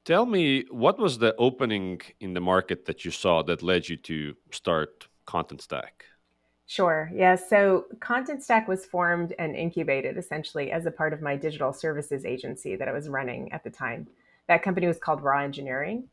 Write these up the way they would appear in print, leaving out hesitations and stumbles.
Tell me, what was the opening in the market that you saw that led you to start Content Stack? Sure. Yeah. So Contentstack was formed and incubated essentially as a part of my digital services agency that I was running at the time. That company was called Raw Engineering.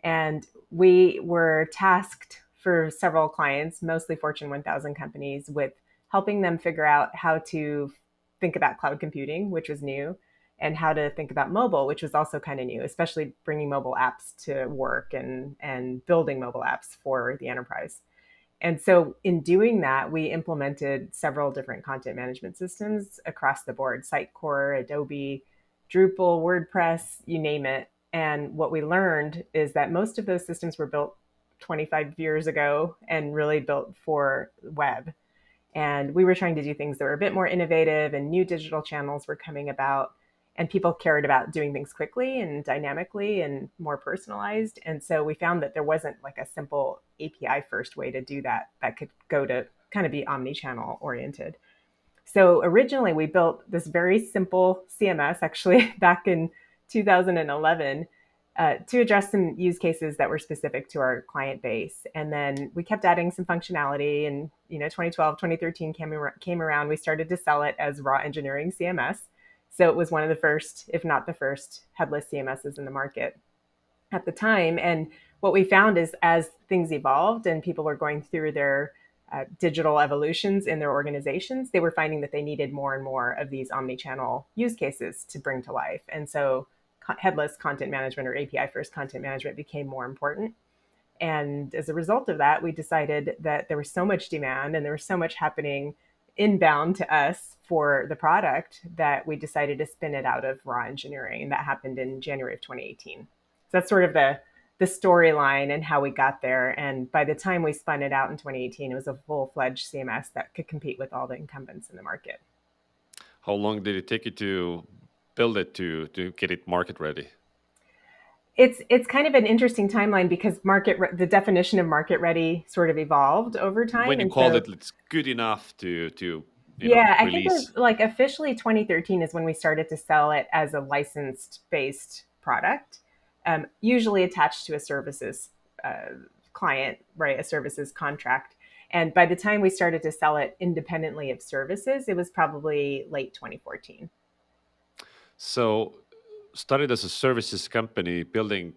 And we were tasked for several clients, mostly Fortune 1000 companies, with helping them figure out how to think about cloud computing, which was new, and how to think about mobile, which was also kind of new, especially bringing mobile apps to work and building mobile apps for the enterprise. And so, in doing that, we implemented several different content management systems across the board: Sitecore, Adobe, Drupal, WordPress, you name it. And what we learned is that most of those systems were built 25 years ago and really built for web. And we were trying to do things that were a bit more innovative, and new digital channels were coming about. And people cared about doing things quickly and dynamically and more personalized. And so we found that there wasn't like a simple API first way to do that that could go to kind of be omni-channel oriented. So originally we built this very simple CMS actually back in 2011 to address some use cases that were specific to our client base. And then we kept adding some functionality, and 2012, 2013 came around. We started to sell it as Raw Engineering CMS. So it was one of the first, if not the first, headless CMSs in the market at the time. And what we found is as things evolved and people were going through their digital evolutions in their organizations, they were finding that they needed more and more of these omni-channel use cases to bring to life. And so headless content management or API first content management became more important. And as a result of that, we decided that there was so much demand and there was so much happening inbound to us for the product that we decided to spin it out of Raw Engineering. And that happened in January of 2018. So that's sort of the storyline and how we got there. And by the time we spun it out in 2018, it was a full-fledged CMS that could compete with all the incumbents in the market. How long did it take you to build it to get it market ready? It's kind of an interesting timeline because the definition of market ready sort of evolved over When time. you And called so, it, it's good enough to yeah, I think it was release. like officially 2013 is when we started to sell it as a licensed based product, usually attached to a services uh, client, right? A services contract. And by the time we started to sell it independently of services, it was probably late 2014. So, started as a services company building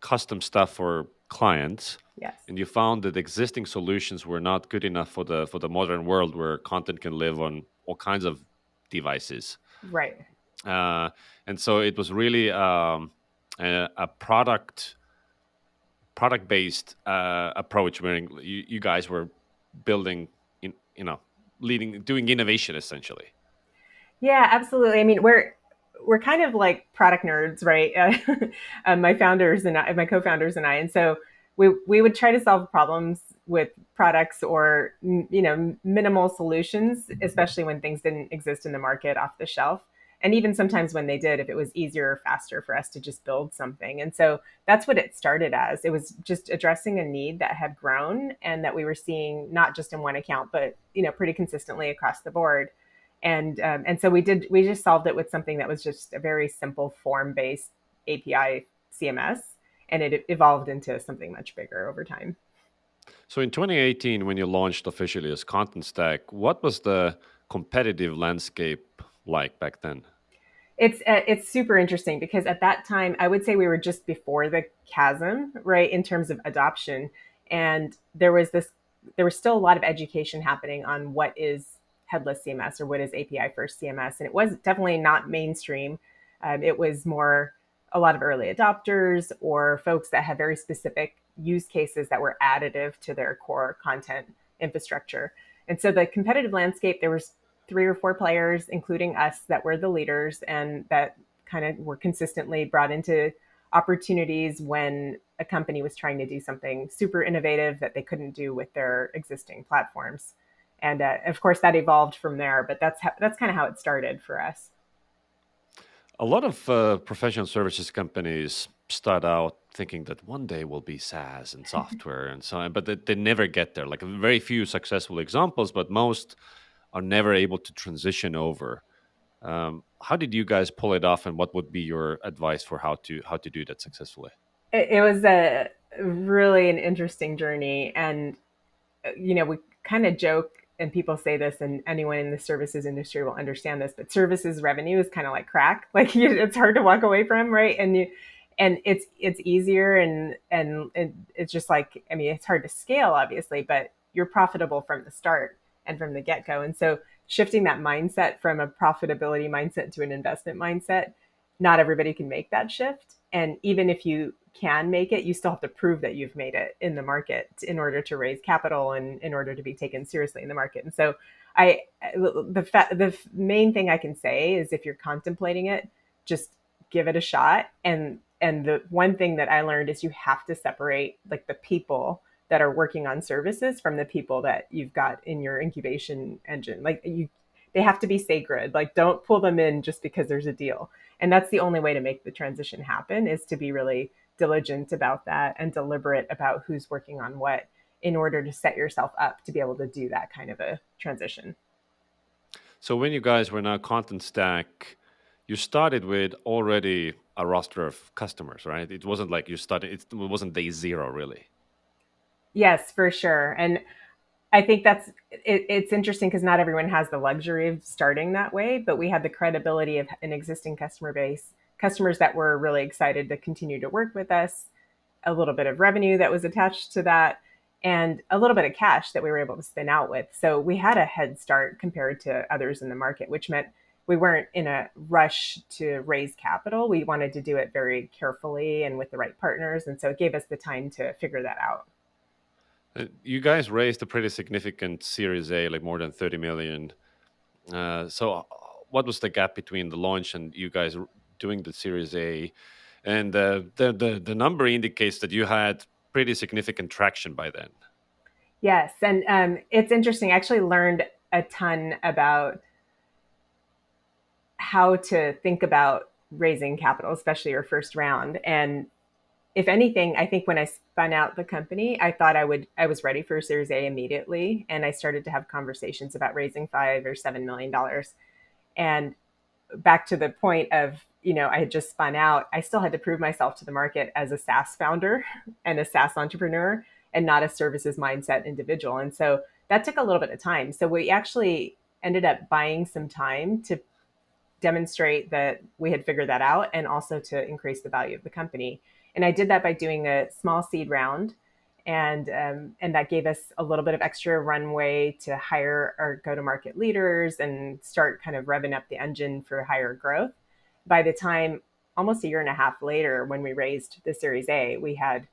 custom stuff for clients, Yes. and you found that existing solutions were not good enough for the modern world where content can live on all kinds of devices. Right. uh, and so it was really a product based approach where you guys were building in leading doing innovation essentially. Yeah, absolutely. I mean, we're kind of like product nerds, right? My founders and my co-founders and I, and so we would try to solve problems with products or minimal solutions, especially when things didn't exist in the market off the shelf. And even sometimes when they did, if it was easier or faster for us to just build something. And so that's what it started as. It was just addressing a need that had grown and that we were seeing not just in one account, but pretty consistently across the board. And so we just solved it with something that was just a very simple form based API CMS, and it evolved into something much bigger over time. So in 2018, when you launched officially as Content Stack, what was the competitive landscape like back then? It's super interesting because at that time I would say we were just before the chasm, right, in terms of adoption. And there was still a lot of education happening on what is headless CMS or what is API first CMS, and it was definitely not mainstream. It was more a lot of early adopters or folks that had very specific use cases that were additive to their core content infrastructure. And so the competitive landscape, there was three or four players, including us, that were the leaders and that kind of were consistently brought into opportunities when a company was trying to do something super innovative that they couldn't do with their existing platforms. And of course, that evolved from there. But that's kind of how it started for us. A lot of professional services companies start out thinking that one day will be SaaS and software and so on, but they never get there. Like very few successful examples, but most are never able to transition over. How did you guys pull it off, and what would be your advice for how to do that successfully? It was a really an interesting journey, and we kind of joke, and people say this, and anyone in the services industry will understand this, but services revenue is kind of like crack. Like it's hard to walk away from, right? And it's easier, and it's just like, I mean, it's hard to scale, obviously, but you're profitable from the start and from the get-go. And so shifting that mindset from a profitability mindset to an investment mindset, not everybody can make that shift. And even if you can make it, you still have to prove that you've made it in the market in order to raise capital and in order to be taken seriously in the market. And so the main thing I can say is, if you're contemplating it, just give it a shot. And the one thing that I learned is you have to separate like the people that are working on services from the people that you've got in your incubation engine. Like they have to be sacred. Like don't pull them in just because there's a deal. And that's the only way to make the transition happen, is to be really diligent about that and deliberate about who's working on what, in order to set yourself up to be able to do that kind of a transition. So when you guys were now Content Stack, you started with already a roster of customers, right? It wasn't like you started. It wasn't day zero, really. Yes, for sure. And I think it's interesting because not everyone has the luxury of starting that way, but we had the credibility of an existing customer base, customers that were really excited to continue to work with us, a little bit of revenue that was attached to that, and a little bit of cash that we were able to spin out with. So we had a head start compared to others in the market, which meant we weren't in a rush to raise capital. We wanted to do it very carefully and with the right partners. And so it gave us the time to figure that out. You guys raised a pretty significant Series A, like more than 30 million. So, what was the gap between the launch and you guys doing the Series A? And the number indicates that you had pretty significant traction by then. Yes. And it's interesting. I actually learned a ton about how to think about raising capital, especially your first round. And if anything, I think when I spun out the company, I thought I was ready for Series A immediately. And I started to have conversations about raising $5 or $7 million. And back to the point of, I had just spun out, I still had to prove myself to the market as a SaaS founder and a SaaS entrepreneur, and not a services mindset individual. And so that took a little bit of time. So we actually ended up buying some time to demonstrate that we had figured that out, and also to increase the value of the company. And I did that by doing a small seed round, and that gave us a little bit of extra runway to hire our go-to-market leaders and start kind of revving up the engine for higher growth. By the time, almost a year and a half later, when we raised the Series A, we had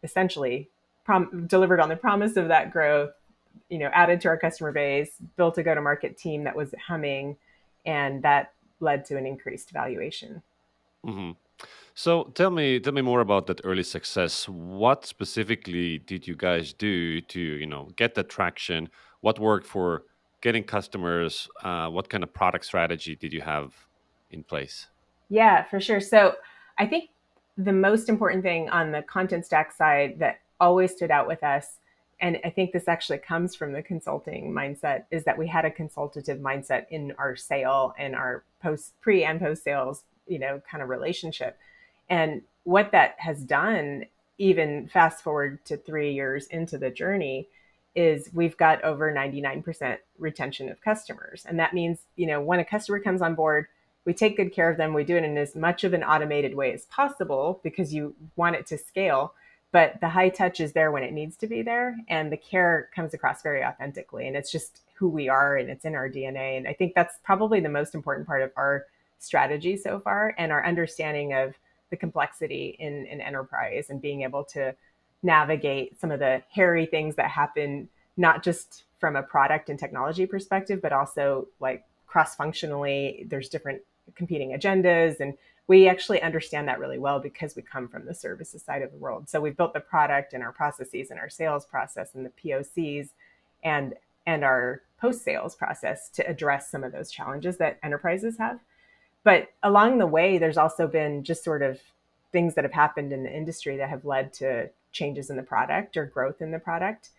essentially delivered on the promise of that growth, added to our customer base, built a go-to-market team that was humming, and that led to an increased valuation. Hmm. So tell me more about that early success. What specifically did you guys do to get that traction? What worked for getting customers? What kind of product strategy did you have in place? Yeah, for sure. So I think the most important thing on the content stack side that always stood out with us, and I think this actually comes from the consulting mindset, is that we had a consultative mindset in our sale and our pre and post sales, kind of relationship. And what that has done, even fast forward to 3 years into the journey, is we've got over 99% retention of customers. And that means, when a customer comes on board, we take good care of them. We do it in as much of an automated way as possible, because you want it to scale. But the high touch is there when it needs to be there. And the care comes across very authentically. And it's just who we are, and it's in our DNA. And I think that's probably the most important part of our strategy so far, and our understanding of the complexity in an enterprise, and being able to navigate some of the hairy things that happen, not just from a product and technology perspective, but also like cross functionally. There's different competing agendas, and we actually understand that really well because we come from the services side of the world. So we've built the product and our processes and our sales process and the POCs and our post sales process to address some of those challenges that enterprises have. But along the way, there's also been just sort of things that have happened in the industry that have led to changes in the product or growth in the product.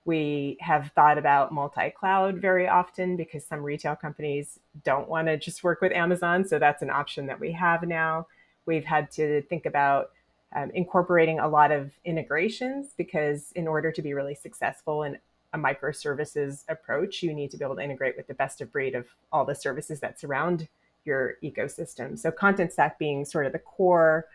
We have thought about multi-cloud very often because some retail companies don't want to just work with Amazon. So that's an option that we have now. We've had to think about incorporating a lot of integrations because in order to be really successful in a microservices approach, you need to be able to integrate with the best of breed of all the services that surround your ecosystem. So Contentstack being sort of the core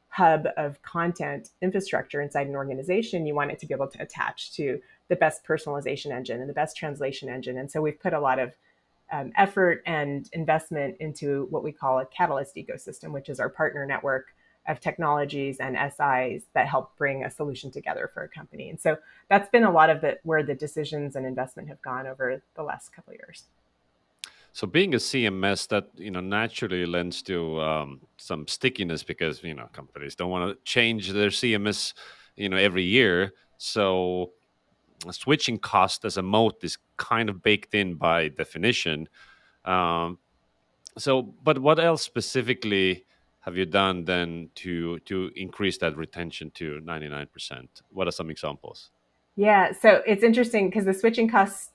hub of content infrastructure inside an organization, you want it to be able to attach to the best personalization engine and the best translation engine. And so we've put a lot of effort and investment into what we call a catalyst ecosystem, which is our partner network of technologies and SIs that help bring a solution together for a company. And so that's been a lot of where the decisions and investment have gone over the last couple of years. So being a CMS, that naturally lends to some stickiness because companies don't want to change their CMS every year. So switching cost as a moat is kind of baked in by definition. Um, but what else specifically have you done then to increase that retention to 99%? What are some examples? Yeah, so it's interesting because the switching costs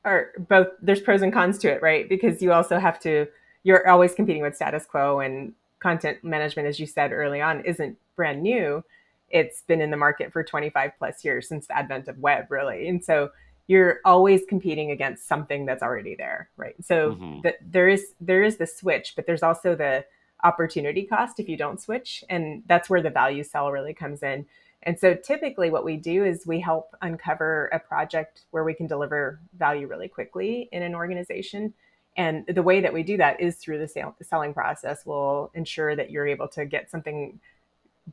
are both, there's pros and cons to it, right? Because you also have to, you're always competing with status quo, and content management, as you said early on, isn't brand new. It's been in the market for 25 plus years since the advent of web, really. And so you're always competing against something that's already there, right? So Hmm. there is the switch, but there's also the opportunity cost if you don't switch, and that's where the value sell really comes in. And so typically what we do is we help uncover a project where we can deliver value really quickly in an organization. And the way that we do that is through the selling process. We'll ensure that you're able to get something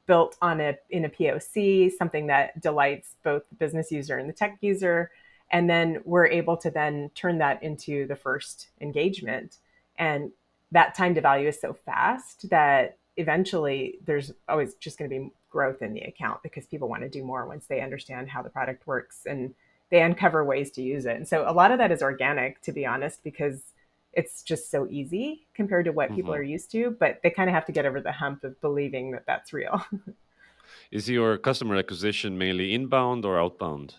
built in a POC, something that delights both the business user and the tech user. And then we're able to then turn that into the first engagement. And that time to value is so fast that eventually there's always just going to be growth in the account because people want to do more once they understand how the product works and they uncover ways to use it. And so a lot of that is organic, to be honest, because it's just so easy compared to what people Hmm. are used to, but they kind of have to get over the hump of believing that that's real. Is your customer acquisition mainly inbound or outbound?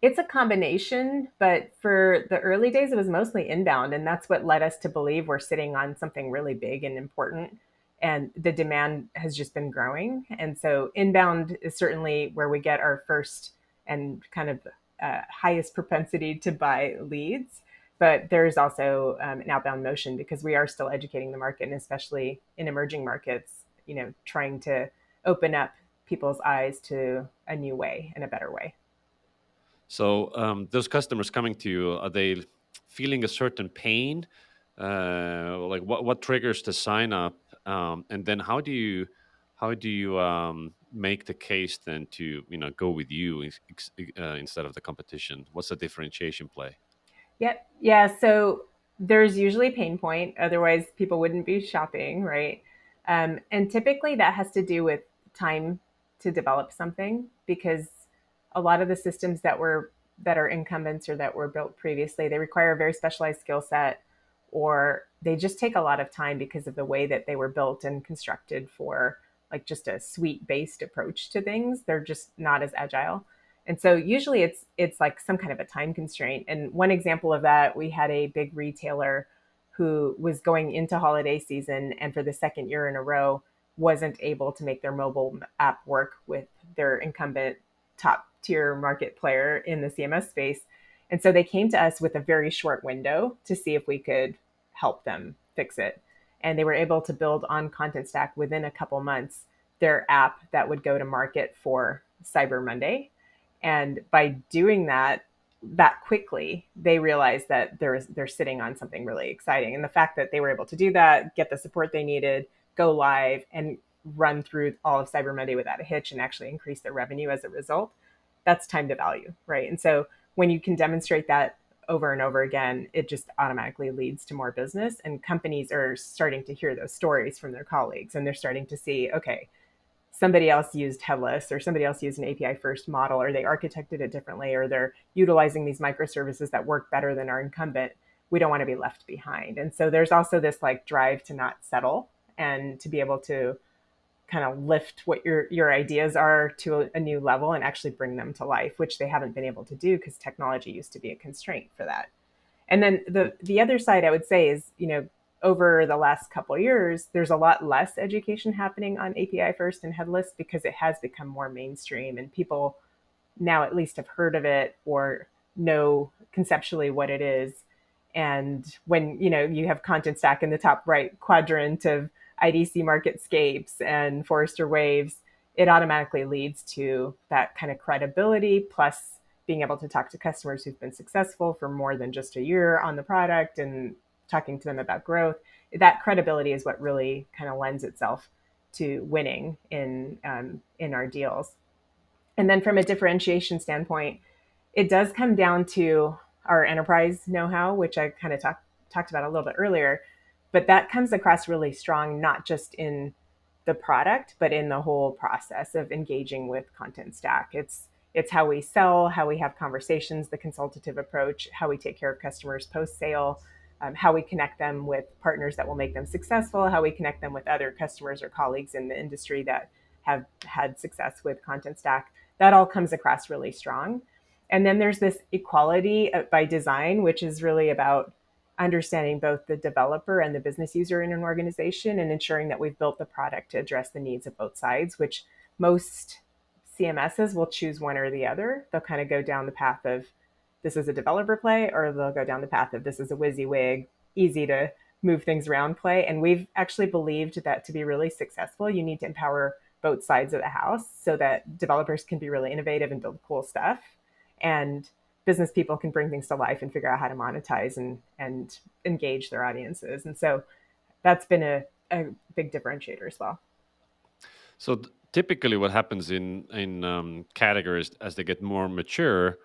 It's a combination, but for the early days, it was mostly inbound. And that's what led us to believe we're sitting on something really big and important. And the demand has just been growing. And so inbound is certainly where we get our first and kind of highest propensity to buy leads. But there's also an outbound motion because we are still educating the market, and especially in emerging markets, trying to open up people's eyes to a new way and a better way. So those customers coming to you, are they feeling a certain pain? Like what triggers the sign up? And then how do you make the case then to go with you instead of the competition? What's the differentiation play? Yep. Yeah. So there's usually a pain point. Otherwise, people wouldn't be shopping, right? And typically that has to do with time to develop something because a lot of the systems that are incumbents or that were built previously, they require a very specialized skill set, or they just take a lot of time because of the way that they were built and constructed for like just a suite based approach to things. They're just not as agile. And so usually it's like some kind of a time constraint. And one example of that, we had a big retailer who was going into holiday season and for the second year in a row wasn't able to make their mobile app work with their incumbent top tier market player in the CMS space. And so they came to us with a very short window to see if we could help them fix it. And they were able to build on Contentstack within a couple months their app that would go to market for Cyber Monday. And by doing that quickly, they realized that they're sitting on something really exciting. And the fact that they were able to do that, get the support they needed, go live, and run through all of Cyber Monday without a hitch and actually increase their revenue as a result, that's time to value, right? And so when you can demonstrate that over and over again, it just automatically leads to more business. And companies are starting to hear those stories from their colleagues, and they're starting to see, okay, somebody else used headless or somebody else used an API first model, or they architected it differently, or they're utilizing these microservices that work better than our incumbent. We don't want to be left behind. And so there's also this like drive to not settle and to be able to kind of lift what your ideas are to a new level and actually bring them to life, which they haven't been able to do because technology used to be a constraint for that. And then the other side I would say is, over the last couple of years, there's a lot less education happening on API first and headless because it has become more mainstream and people now at least have heard of it or know conceptually what it is. And when you have Content Stack in the top right quadrant of IDC MarketScapes and Forrester Waves, it automatically leads to that kind of credibility plus being able to talk to customers who've been successful for more than just a year on the product and talking to them about growth. That credibility is what really kind of lends itself to winning in our deals. And then from a differentiation standpoint, it does come down to our enterprise know-how, which I kind of talked about a little bit earlier, but that comes across really strong, not just in the product, but in the whole process of engaging with Content Stack. It's how we sell, how we have conversations, the consultative approach, how we take care of customers post sale, how we connect them with partners that will make them successful, how we connect them with other customers or colleagues in the industry that have had success with Content Stack. That all comes across really strong. And then there's this equality by design, which is really about understanding both the developer and the business user in an organization and ensuring that we've built the product to address the needs of both sides, which most CMSs will choose one or the other. They'll kind of go down the path of this is a developer play, or they'll go down the path of this is a WYSIWYG, easy to move things around play. And we've actually believed that to be really successful, you need to empower both sides of the house so that developers can be really innovative and build cool stuff. And business people can bring things to life and figure out how to monetize and engage their audiences. And so that's been a big differentiator as well. So typically, what happens in categories as they get more mature,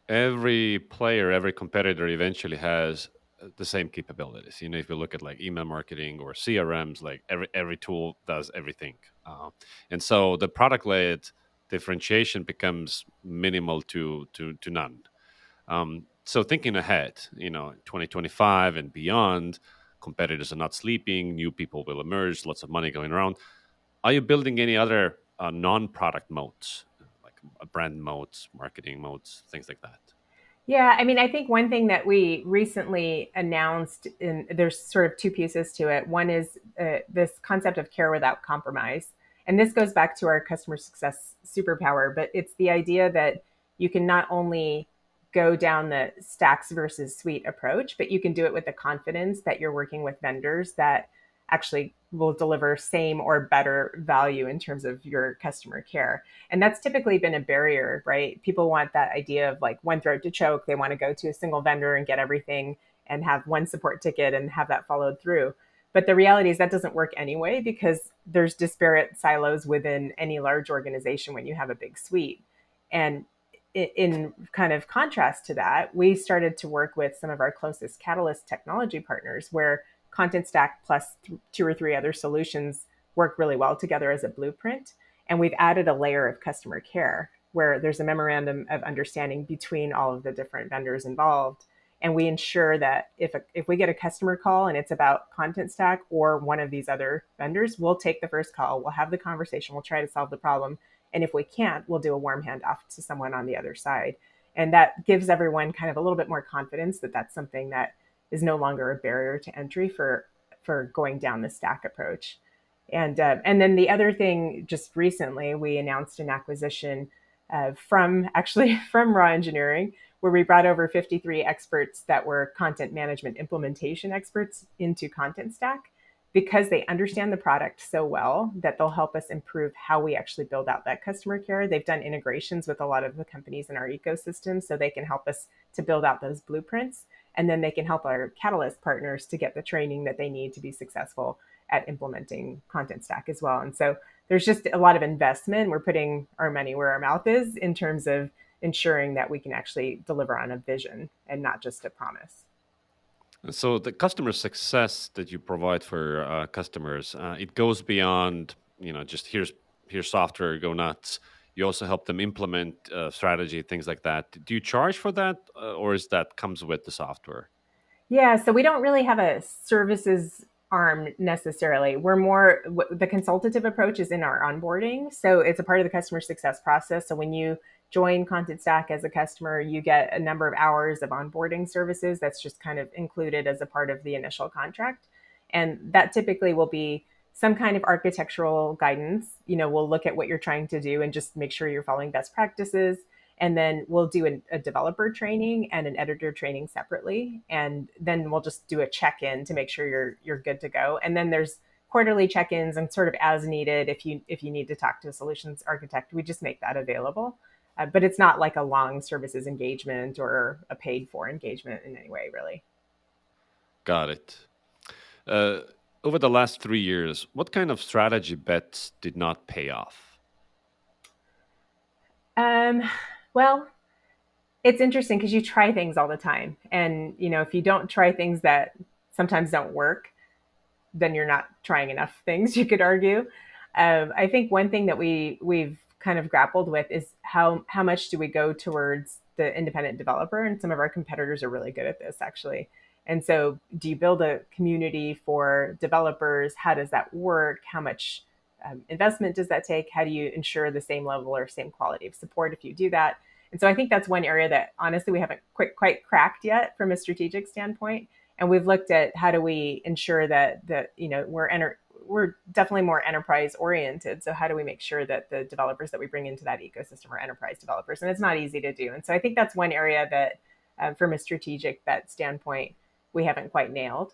every player, every competitor eventually has the same capabilities. If you look at like email marketing or CRMs, like every tool does everything, and so the product led differentiation becomes minimal to none. So thinking ahead, 2025 and beyond, competitors are not sleeping, new people will emerge, lots of money going around. Are you building any other non-product modes, like brand modes, marketing modes, things like that? Yeah, I mean, I think one thing that we recently announced, and there's sort of two pieces to it. One is this concept of care without compromise. And this goes back to our customer success superpower, but it's the idea that you can not only go down the stacks versus suite approach, but you can do it with the confidence that you're working with vendors that actually will deliver same or better value in terms of your customer care. And that's typically been a barrier, right? People want that idea of like one throat to choke. They want to go to a single vendor and get everything and have one support ticket and have that followed through. But the reality is that doesn't work anyway because there's disparate silos within any large organization when you have a big suite. And in kind of contrast to that, we started to work with some of our closest Catalyst technology partners where Content Stack plus two or three other solutions work really well together as a blueprint. And we've added a layer of customer care where there's a memorandum of understanding between all of the different vendors involved. And we ensure that if we get a customer call and it's about Content Stack or one of these other vendors, we'll take the first call, we'll have the conversation, we'll try to solve the problem. And if we can't, we'll do a warm handoff to someone on the other side. And that gives everyone kind of a little bit more confidence that that's something that is no longer a barrier to entry for going down the stack approach. And then the other thing, just recently, we announced an acquisition from Raw Engineering, where we brought over 53 experts that were content management implementation experts into Content Stack because they understand the product so well that they'll help us improve how we actually build out that customer care. They've done integrations with a lot of the companies in our ecosystem, so they can help us to build out those blueprints. And then they can help our Catalyst partners to get the training that they need to be successful at implementing Content Stack as well. And so there's just a lot of investment. We're putting our money where our mouth is in terms of ensuring that we can actually deliver on a vision and not just a promise. So the customer success that you provide for customers, it goes beyond just here's software, go nuts. You also help them implement strategy, things like that. Do you charge for that, or is that comes with the software? Yeah, so we don't really have a services arm necessarily. We're more, the consultative approach is in our onboarding. So it's a part of the customer success process. So when you join Contentstack as a customer, you get a number of hours of onboarding services that's just kind of included as a part of the initial contract. And that typically will be some kind of architectural guidance. We'll look at what you're trying to do and just make sure you're following best practices. And then we'll do a developer training and an editor training separately, and then we'll just do a check-in to make sure you're good to go. And then there's quarterly check-ins and sort of as needed, if you need to talk to a solutions architect, we just make that available. But it's not like a long services engagement or a paid for engagement in any way, really. Got it. Uh, Over the last 3 years, what kind of strategy bets did not pay off? um, well, it's interesting because you try things all the time, and if you don't try things that sometimes don't work, then you're not trying enough things, you could argue. I think one thing that we've kind of grappled with is how much do we go towards the independent developer, and some of our competitors are really good at this, actually. And so, do you build a community for developers? How does that work? How much investment does that take? How do you ensure the same level or same quality of support if you do that? And so, I think that's one area that honestly we haven't quite cracked yet from a strategic standpoint. And we've looked at how do we ensure that we're definitely more enterprise oriented. So how do we make sure that the developers that we bring into that ecosystem are enterprise developers? And it's not easy to do. And so I think that's one area that, from a strategic bet standpoint, we haven't quite nailed.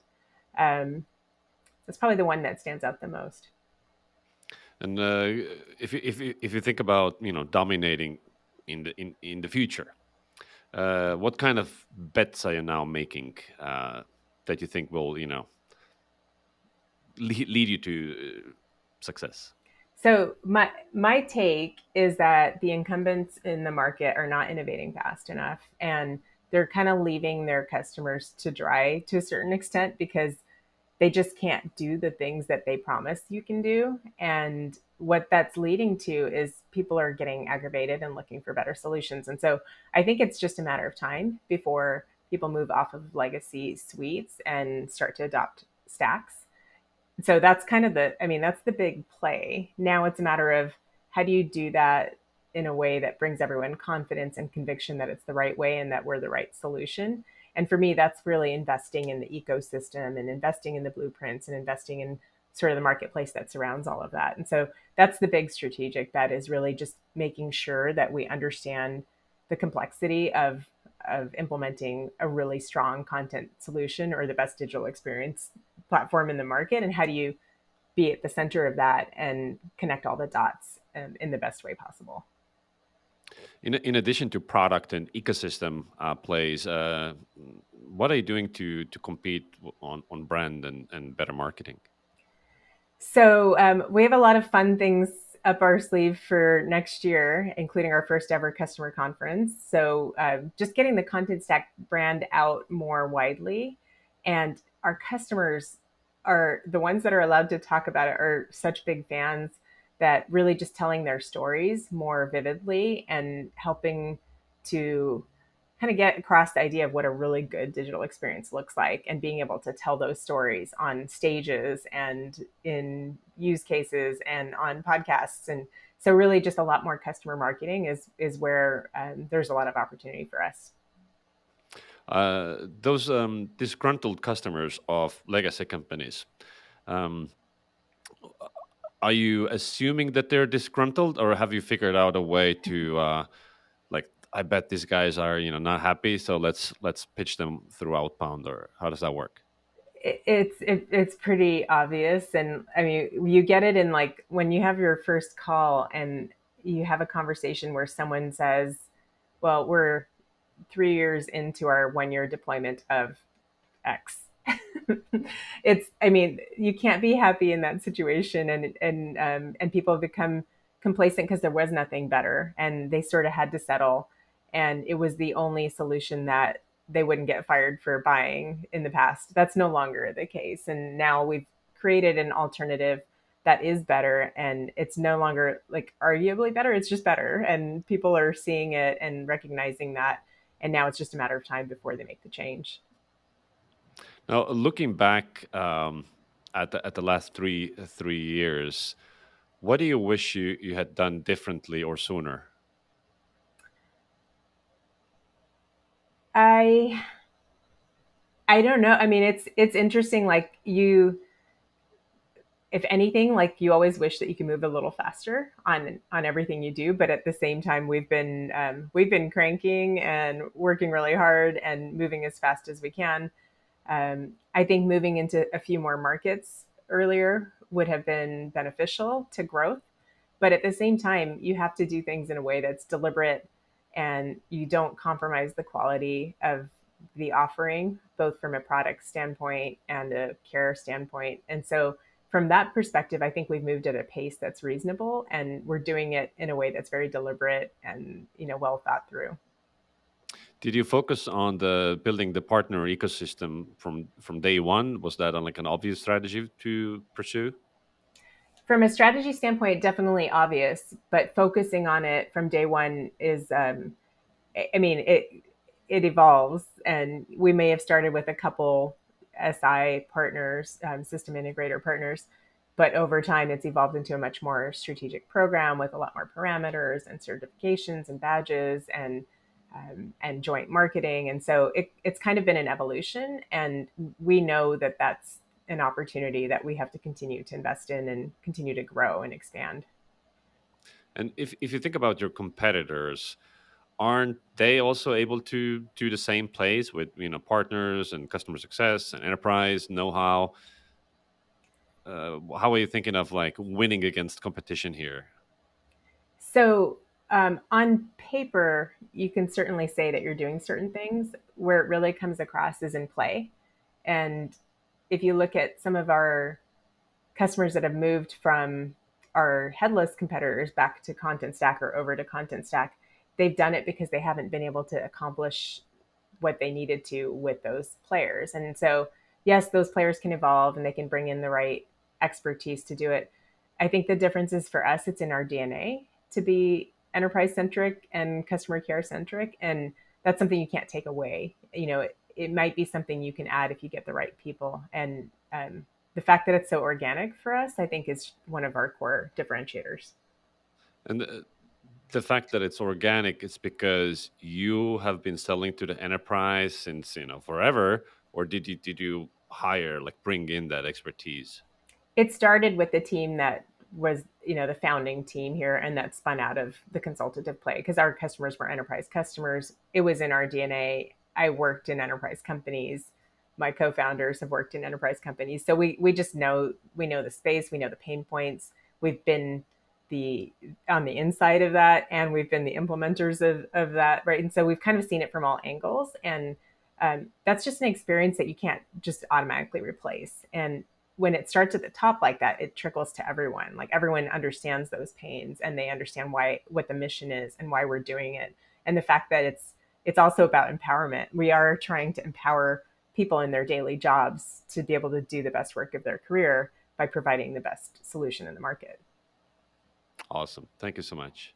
That's probably the one that stands out the most. And if you think about dominating in the future, what kind of bets are you now making that you think will lead you to success? So my take is that the incumbents in the market are not innovating fast enough, and they're kind of leaving their customers to dry to a certain extent because they just can't do the things that they promise you can do. And what that's leading to is people are getting aggravated and looking for better solutions. And so I think it's just a matter of time before people move off of legacy suites and start to adopt stacks. So that's kind of that's the big play. Now it's a matter of how do you do that in a way that brings everyone confidence and conviction that it's the right way and that we're the right solution. And for me, that's really investing in the ecosystem and investing in the blueprints and investing in sort of the marketplace that surrounds all of that. And so that's the big strategic bet, is really just making sure that we understand the complexity of implementing a really strong content solution or the best digital experience platform in the market, and how do you be at the center of that and connect all the dots in the best way possible. In addition to product and ecosystem plays, what are you doing to compete on brand and better marketing? So we have a lot of fun things up our sleeve for next year, including our first ever customer conference. So just getting the Contentstack brand out more widely, and our customers are the ones that are allowed to talk about it are such big fans that really just telling their stories more vividly and helping to kind of get across the idea of what a really good digital experience looks like, and being able to tell those stories on stages and in use cases and on podcasts. And so really just a lot more customer marketing is where there's a lot of opportunity for us. Those disgruntled customers of legacy companies, um, are you assuming that they're disgruntled, or have you figured out a way to like, I bet these guys are not happy, so let's pitch them through outbound, or how does that work? It's pretty obvious. And I mean, you get it in, like, when you have your first call and you have a conversation where someone says, well, we're 3 years into our 1 year deployment of X. I mean, you can't be happy in that situation, and people have become complacent because there was nothing better, and they sort of had to settle, and it was the only solution that they wouldn't get fired for buying in the past. That's no longer the case, and now we've created an alternative that is better, and it's no longer like arguably better, it's just better, and people are seeing it and recognizing that, and now it's just a matter of time before they make the change. Now, looking back at the last three years, what do you wish you had done differently or sooner? I I don't know. I mean, it's interesting. Like you, if anything, like you always wish that you could move a little faster on everything you do, but at the same time, we've been cranking and working really hard and moving as fast as we can. I think moving into a few more markets earlier would have been beneficial to growth. But at the same time, you have to do things in a way that's deliberate and you don't compromise the quality of the offering, both from a product standpoint and a care standpoint. And so, from that perspective, I think we've moved at a pace that's reasonable and we're doing it in a way that's very deliberate and well thought through. Did you focus on the building the partner ecosystem from day one? Was that on like an obvious strategy to pursue? From a strategy standpoint, definitely obvious, but focusing on it from day one is, I mean, it evolves, and we may have started with a couple SI partners, system integrator partners, but over time, it's evolved into a much more strategic program with a lot more parameters and certifications and badges and joint marketing. And so it's kind of been an evolution, and we know that that's an opportunity that we have to continue to invest in and continue to grow and expand. And if you think about your competitors, aren't they also able to do the same plays with partners and customer success and enterprise know-how? How are you thinking of like winning against competition here? So, on paper, you can certainly say that you're doing certain things. Where it really comes across is in play. And if you look at some of our customers that have moved from our headless competitors back to Contentstack or over to Contentstack, they've done it because they haven't been able to accomplish what they needed to with those players. And so, yes, those players can evolve and they can bring in the right expertise to do it. I think the difference is for us, it's in our DNA to be enterprise centric and customer care centric. And that's something you can't take away. It might be something you can add if you get the right people. And the fact that it's so organic for us, I think, is one of our core differentiators. And the fact that it's organic is because you have been selling to the enterprise since forever, or did you hire, like, bring in that expertise? It started with the team that was the founding team here and that spun out of the consultative play because our customers were enterprise customers. It was in our DNA. I worked in enterprise companies. My co-founders have worked in enterprise companies, so we just know, we know the space, we know the pain points. We've been the on the inside of that, and we've been the implementers of that, right? And so we've kind of seen it from all angles, and that's just an experience that you can't just automatically replace. And when it starts at the top like that, it trickles to everyone. Like everyone understands those pains and they understand why, what the mission is and why we're doing it. And the fact that it's also about empowerment. We are trying to empower people in their daily jobs to be able to do the best work of their career by providing the best solution in the market. Awesome. Thank you so much.